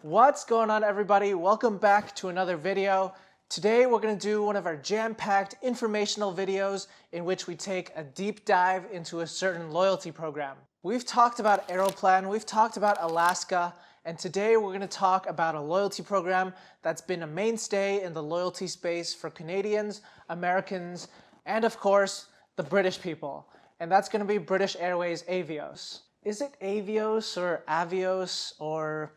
What's going on, everybody? Welcome back to another video. Today we're going to do one of our jam-packed informational videos in which we take a deep dive into a certain loyalty program. We've talked about Aeroplan, we've talked about Alaska, and today we're going to talk about a loyalty program that's been a mainstay in the loyalty space for Canadians, Americans, and of course, the British people. And that's going to be British Airways Avios. Is it Avios or Avios or...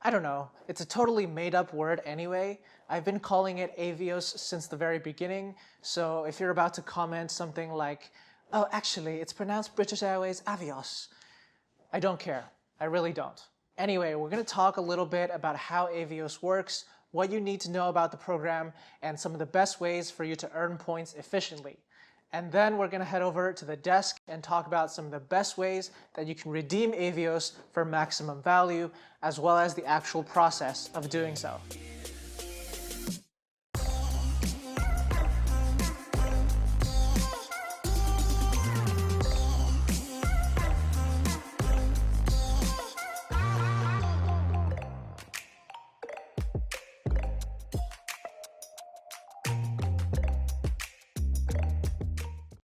I don't know. It's a totally made-up word anyway. I've been calling it Avios since the very beginning, so if you're about to comment something like, oh, actually, it's pronounced British Airways Avios, I don't care. I really don't. Anyway, we're going to talk a little bit about how Avios works, what you need to know about the program, and some of the best ways for you to earn points efficiently. And then we're going to head over to the desk and talk about some of the best ways that you can redeem Avios for maximum value, as well as the actual process of doing so.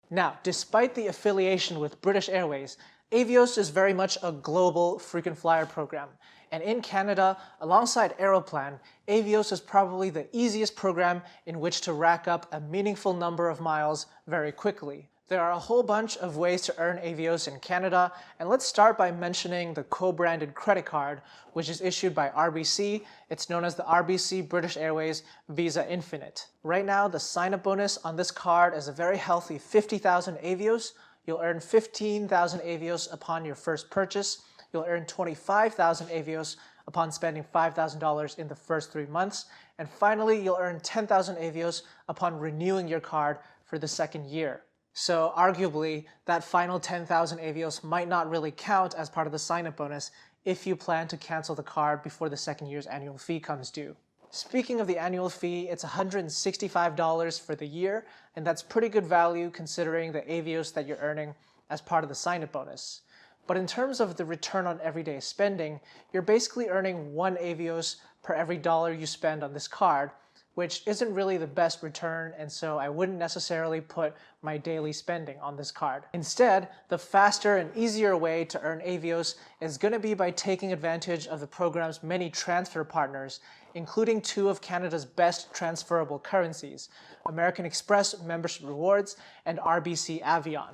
Now, despite the affiliation with British Airways, Avios is very much a global frequent flyer program. And in Canada, alongside Aeroplan, Avios is probably the easiest program in which to rack up a meaningful number of miles very quickly. There are a whole bunch of ways to earn Avios in Canada, and let's start by mentioning the co-branded credit card, which is issued by RBC. It's known as the RBC British Airways Visa Infinite. Right now, the sign-up bonus on this card is a very healthy 50,000 Avios. You'll earn 15,000 Avios upon your first purchase. You'll earn 25,000 Avios upon spending $5,000 in the first 3 months. And finally, you'll earn 10,000 Avios upon renewing your card for the second year. So arguably, that final 10,000 Avios might not really count as part of the sign-up bonus if you plan to cancel the card before the second year's annual fee comes due. Speaking of the annual fee, it's $165 for the year, and that's pretty good value considering the Avios that you're earning as part of the sign-up bonus. But in terms of the return on everyday spending, you're basically earning 1 Avios per every dollar you spend on this card, which isn't really the best return, and so I wouldn't necessarily put my daily spending on this card. Instead, the faster and easier way to earn Avios is going to be by taking advantage of the program's many transfer partners, including 2 of Canada's best transferable currencies, American Express Membership Rewards and RBC Avion.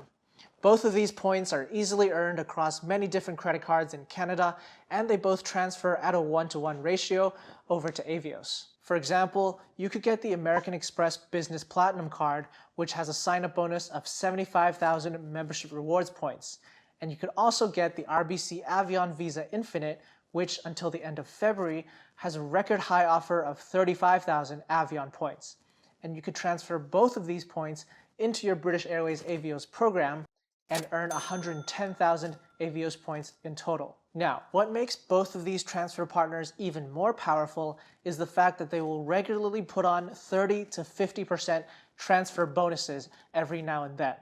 Both of these points are easily earned across many different credit cards in Canada, and they both transfer at a 1-to-1 ratio over to Avios. For example, you could get the American Express Business Platinum card, which has a sign-up bonus of 75,000 membership rewards points. And you could also get the RBC Avion Visa Infinite, which until the end of February has a record high offer of 35,000 Avion points. And you could transfer both of these points into your British Airways Avios program and earn 110,000 Avios points in total. Now, what makes both of these transfer partners even more powerful is the fact that they will regularly put on 30 to 50% transfer bonuses every now and then.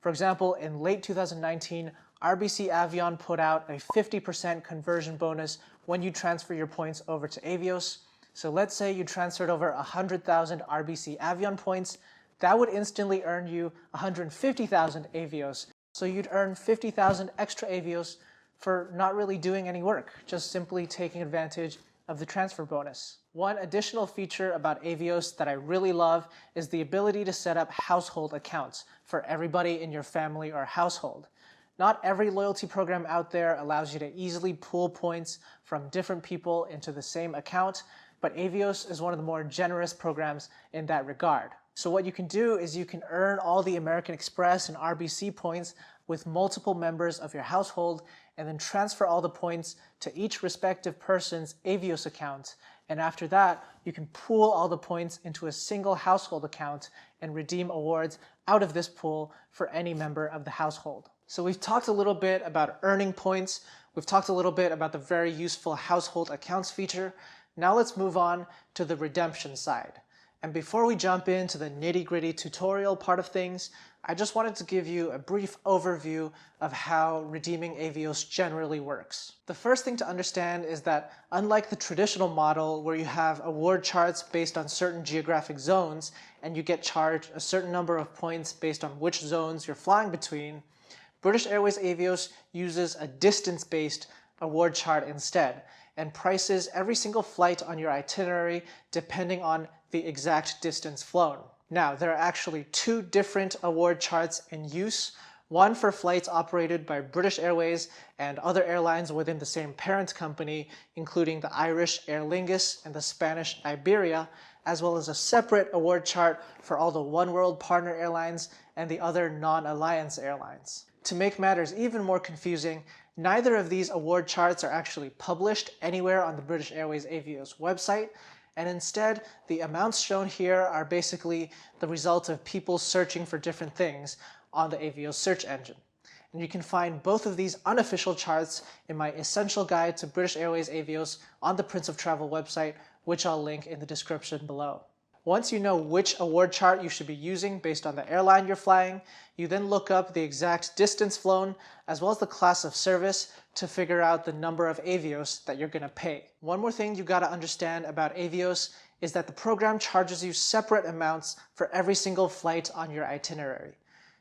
For example, in late 2019, RBC Avion put out a 50% conversion bonus when you transfer your points over to Avios. So let's say you transferred over 100,000 RBC Avion points, that would instantly earn you 150,000 Avios. So you'd earn 50,000 extra Avios for not really doing any work, just simply taking advantage of the transfer bonus. One additional feature about Avios that I really love is the ability to set up household accounts for everybody in your family or household. Not every loyalty program out there allows you to easily pool points from different people into the same account, but Avios is one of the more generous programs in that regard. So what you can do is you can earn all the American Express and RBC points with multiple members of your household and then transfer all the points to each respective person's Avios account. And after that, you can pool all the points into a single household account and redeem awards out of this pool for any member of the household. So we've talked a little bit about earning points. We've talked a little bit about the very useful household accounts feature. Now let's move on to the redemption side. And before we jump into the nitty-gritty tutorial part of things, I just wanted to give you a brief overview of how redeeming Avios generally works. The first thing to understand is that unlike the traditional model where you have award charts based on certain geographic zones and you get charged a certain number of points based on which zones you're flying between, British Airways Avios uses a distance-based award chart instead and prices every single flight on your itinerary depending on the exact distance flown. Now, there are actually two different award charts in use, one for flights operated by British Airways and other airlines within the same parent company, including the Irish Aer Lingus and the Spanish Iberia, as well as a separate award chart for all the Oneworld partner airlines and the other non-alliance airlines. To make matters even more confusing, neither of these award charts are actually published anywhere on the British Airways Avios website, and instead, the amounts shown here are basically the result of people searching for different things on the Avios search engine. And you can find both of these unofficial charts in my essential guide to British Airways Avios on the Prince of Travel website, which I'll link in the description below. Once you know which award chart you should be using based on the airline you're flying, you then look up the exact distance flown as well as the class of service to figure out the number of Avios that you're going to pay. One more thing you got to understand about Avios is that the program charges you separate amounts for every single flight on your itinerary.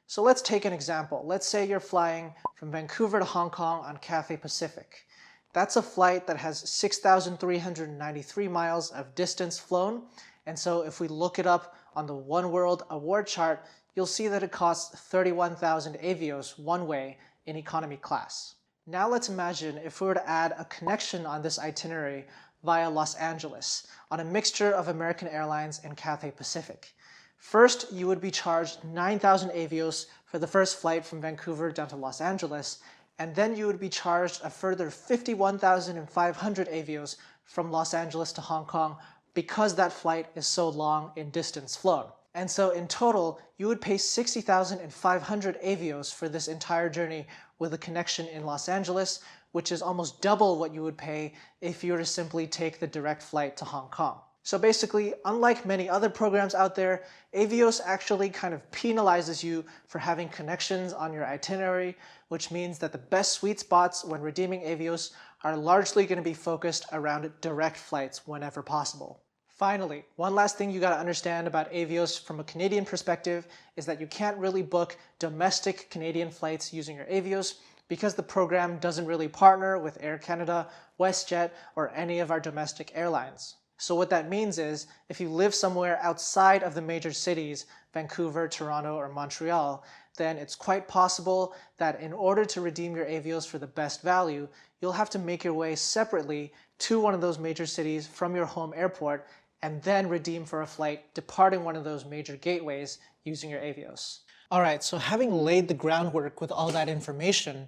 So let's take an example. Let's say you're flying from Vancouver to Hong Kong on Cathay Pacific. That's a flight that has 6,393 miles of distance flown. And so if we look it up on the Oneworld award chart, you'll see that it costs 31,000 Avios one way in economy class. Now let's imagine if we were to add a connection on this itinerary via Los Angeles on a mixture of American Airlines and Cathay Pacific. First, you would be charged 9,000 Avios for the first flight from Vancouver down to Los Angeles, and then you would be charged a further 51,500 Avios from Los Angeles to Hong Kong because that flight is so long in distance flown. And so in total, you would pay 60,500 Avios for this entire journey with a connection in Los Angeles, which is almost double what you would pay if you were to simply take the direct flight to Hong Kong. So basically, unlike many other programs out there, Avios actually kind of penalizes you for having connections on your itinerary, which means that the best sweet spots when redeeming Avios are largely going to be focused around direct flights whenever possible. Finally, one last thing you got to understand about Avios from a Canadian perspective is that you can't really book domestic Canadian flights using your Avios because the program doesn't really partner with Air Canada, WestJet, or any of our domestic airlines. So what that means is, if you live somewhere outside of the major cities, Vancouver, Toronto, or Montreal, then it's quite possible that in order to redeem your Avios for the best value, you'll have to make your way separately to one of those major cities from your home airport and then redeem for a flight departing one of those major gateways using your Avios. Alright, so having laid the groundwork with all that information,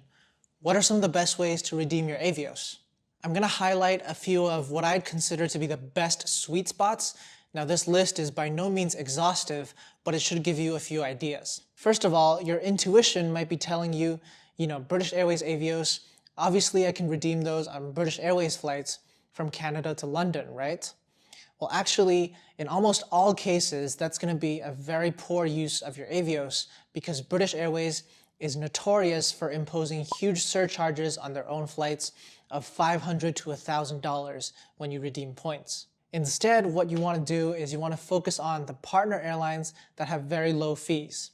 what are some of the best ways to redeem your Avios? I'm going to highlight a few of what I'd consider to be the best sweet spots. Now this list is by no means exhaustive, but it should give you a few ideas. First of all, your intuition might be telling you, British Airways Avios, obviously I can redeem those on British Airways flights from Canada to London, right? Well, actually, in almost all cases, that's going to be a very poor use of your Avios because British Airways is notorious for imposing huge surcharges on their own flights of $500 to $1,000 when you redeem points. Instead, what you want to do is you want to focus on the partner airlines that have very low fees.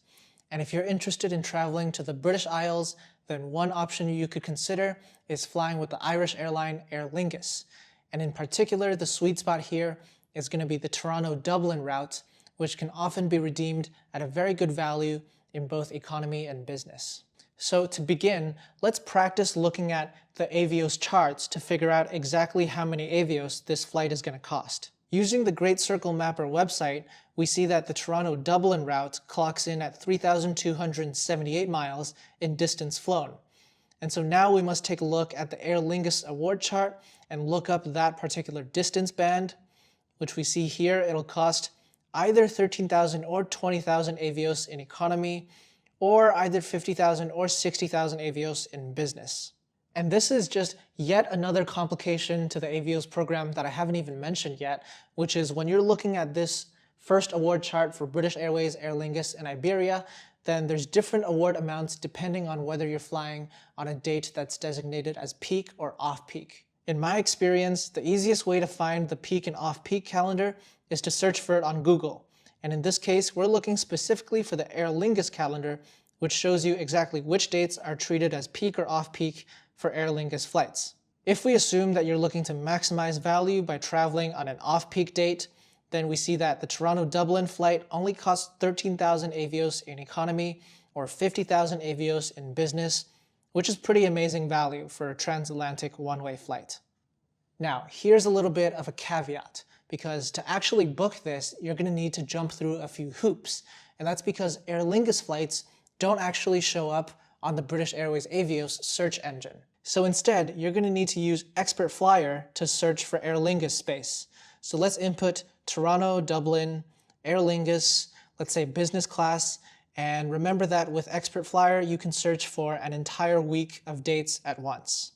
And if you're interested in traveling to the British Isles, then one option you could consider is flying with the Irish airline Aer Lingus. And in particular, the sweet spot here is going to be the Toronto-Dublin route, which can often be redeemed at a very good value in both economy and business. So to begin, let's practice looking at the Avios charts to figure out exactly how many Avios this flight is going to cost. Using the Great Circle Mapper website, we see that the Toronto-Dublin route clocks in at 3,278 miles in distance flown. And so now we must take a look at the Aer Lingus award chart and look up that particular distance band, which we see here. It'll cost either 13,000 or 20,000 Avios in economy, or either 50,000 or 60,000 Avios in business. And this is just yet another complication to the Avios program that I haven't even mentioned yet, which is when you're looking at this first award chart for British Airways, Aer Lingus, and Iberia, then there's different award amounts depending on whether you're flying on a date that's designated as peak or off-peak. In my experience, the easiest way to find the peak and off-peak calendar is to search for it on Google. And in this case, we're looking specifically for the Aer Lingus calendar, which shows you exactly which dates are treated as peak or off-peak for Aer Lingus flights. If we assume that you're looking to maximize value by traveling on an off-peak date, then we see that the Toronto-Dublin flight only costs 13,000 Avios in economy or 50,000 Avios in business, which is pretty amazing value for a transatlantic one-way flight. Now, here's a little bit of a caveat, because to actually book this, you're going to need to jump through a few hoops, and that's because Aer Lingus flights don't actually show up on the British Airways Avios search engine. So instead, you're going to need to use Expert Flyer to search for Aer Lingus space. So let's input Toronto, Dublin, Aer Lingus, let's say business class, and remember that with Expert Flyer, you can search for an entire week of dates at once.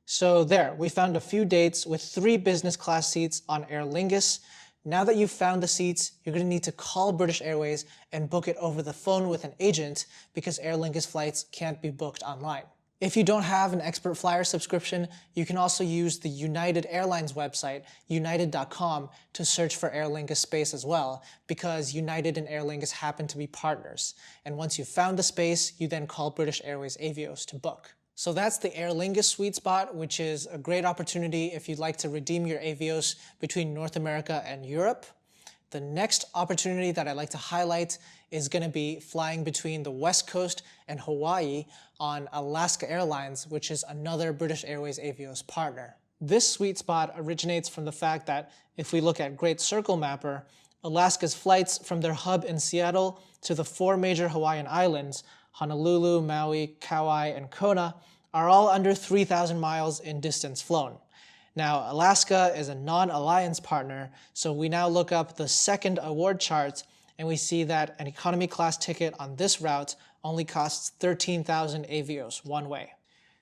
So there, we found a few dates with 3 business class seats on Aer Lingus. Now that you've found the seats, you're going to need to call British Airways and book it over the phone with an agent because Aer Lingus flights can't be booked online. If you don't have an Expert Flyer subscription, you can also use the United Airlines website, united.com, to search for Aer Lingus space as well, because United and Aer Lingus happen to be partners. And once you've found the space, you then call British Airways Avios to book. So that's the Aer Lingus sweet spot, which is a great opportunity if you'd like to redeem your Avios between North America and Europe. The next opportunity that I'd like to highlight is going to be flying between the West Coast and Hawaii on Alaska Airlines, which is another British Airways Avios partner. This sweet spot originates from the fact that if we look at Great Circle Mapper, Alaska's flights from their hub in Seattle to the 4 major Hawaiian islands, Honolulu, Maui, Kauai, and Kona, are all under 3,000 miles in distance flown. Now, Alaska is a non-alliance partner, so we now look up the second award chart and we see that an economy class ticket on this route only costs 13,000 Avios one way.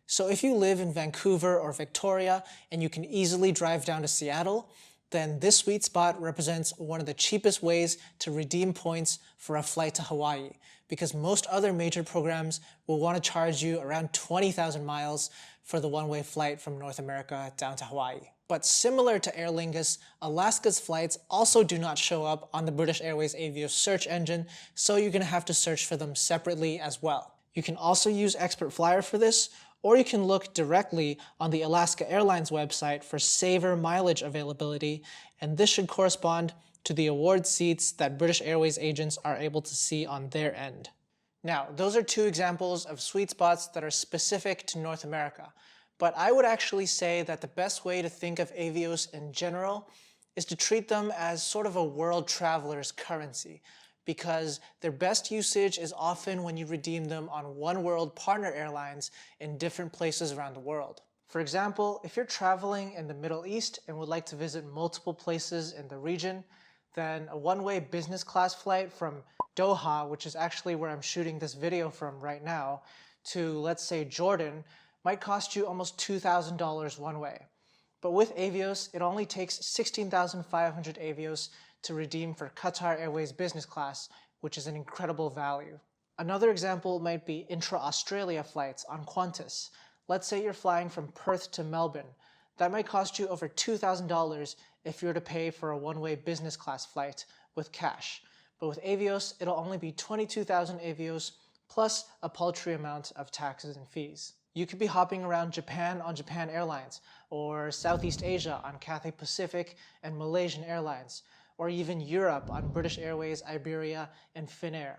So if you live in Vancouver or Victoria and you can easily drive down to Seattle, then this sweet spot represents one of the cheapest ways to redeem points for a flight to Hawaii, because most other major programs will want to charge you around 20,000 miles for the one-way flight from North America down to Hawaii. But similar to Aer Lingus, Alaska's flights also do not show up on the British Airways Avios search engine, so you're going to have to search for them separately as well. You can also use Expert Flyer for this, or you can look directly on the Alaska Airlines website for saver mileage availability, and this should correspond to the award seats that British Airways agents are able to see on their end. Now, those are 2 examples of sweet spots that are specific to North America, but I would actually say that the best way to think of Avios in general is to treat them as sort of a world traveler's currency, because their best usage is often when you redeem them on Oneworld partner airlines in different places around the world. For example, if you're traveling in the Middle East and would like to visit multiple places in the region, then a one-way business class flight from Doha, which is actually where I'm shooting this video from right now, to let's say Jordan, might cost you almost $2,000 one way. But with Avios, it only takes 16,500 Avios to redeem for Qatar Airways business class, which is an incredible value. Another example might be intra-Australia flights on Qantas. Let's say you're flying from Perth to Melbourne. That might cost you over $2,000 if you were to pay for a one-way business class flight with cash. But with Avios, it'll only be 22,000 Avios plus a paltry amount of taxes and fees. You could be hopping around Japan on Japan Airlines, or Southeast Asia on Cathay Pacific and Malaysian Airlines, or even Europe on British Airways, Iberia, and Finnair.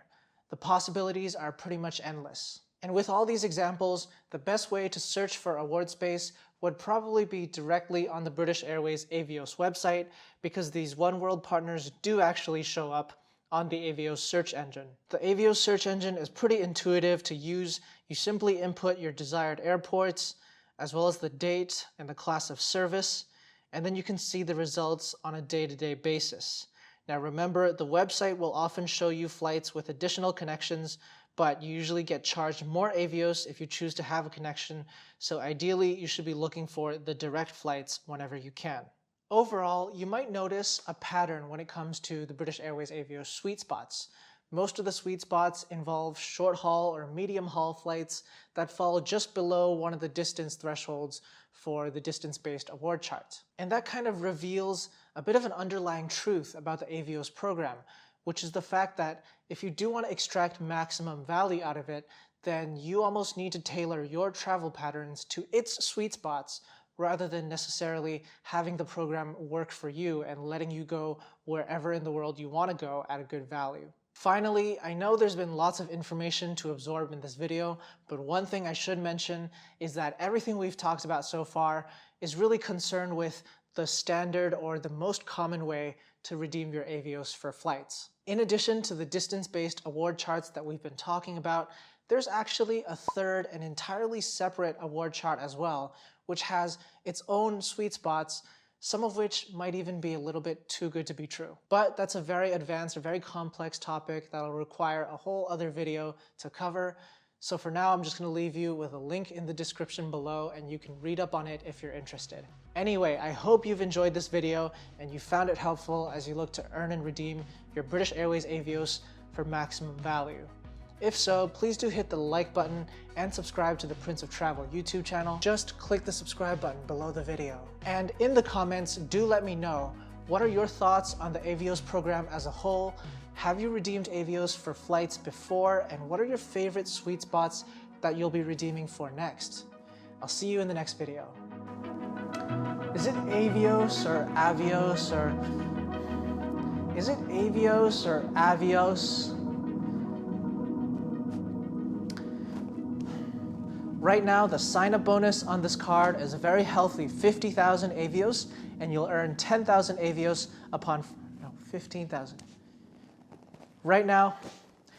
The possibilities are pretty much endless. And with all these examples, the best way to search for award space would probably be directly on the British Airways Avios website, because these Oneworld partners do actually show up on the Avios search engine. The Avios search engine is pretty intuitive to use. You simply input your desired airports, as well as the date and the class of service, and then you can see the results on a day-to-day basis. Now remember, the website will often show you flights with additional connections, but you usually get charged more Avios if you choose to have a connection, so ideally you should be looking for the direct flights whenever you can. Overall, you might notice a pattern when it comes to the British Airways Avios sweet spots. Most of the sweet spots involve short haul or medium haul flights that fall just below one of the distance thresholds for the distance-based award chart. And that kind of reveals a bit of an underlying truth about the Avios program, which is the fact that if you do want to extract maximum value out of it, then you almost need to tailor your travel patterns to its sweet spots rather than necessarily having the program work for you and letting you go wherever in the world you want to go at a good value. Finally, I know there's been lots of information to absorb in this video, but one thing I should mention is that everything we've talked about so far is really concerned with the standard or the most common way to redeem your Avios for flights. In addition to the distance-based award charts that we've been talking about, there's actually a third and entirely separate award chart as well, which has its own sweet spots, some of which might even be a little bit too good to be true. But that's a very advanced, a very complex topic that'll require a whole other video to cover. So for now, I'm just going to leave you with a link in the description below and you can read up on it if you're interested. Anyway, I hope you've enjoyed this video and you found it helpful as you look to earn and redeem your British Airways Avios for maximum value. If so, please do hit the like button and subscribe to the Prince of Travel YouTube channel. Just click the subscribe button below the video. And in the comments, do let me know, what are your thoughts on the Avios program as a whole? Have you redeemed Avios for flights before? And what are your favorite sweet spots that you'll be redeeming for next? I'll see you in the next video. Is it Avios or Avios or... Is it Avios or Avios? Right now, the sign-up bonus on this card is a very healthy 50,000 Avios, and you'll earn 10,000 Avios upon, no, 15,000. Right now,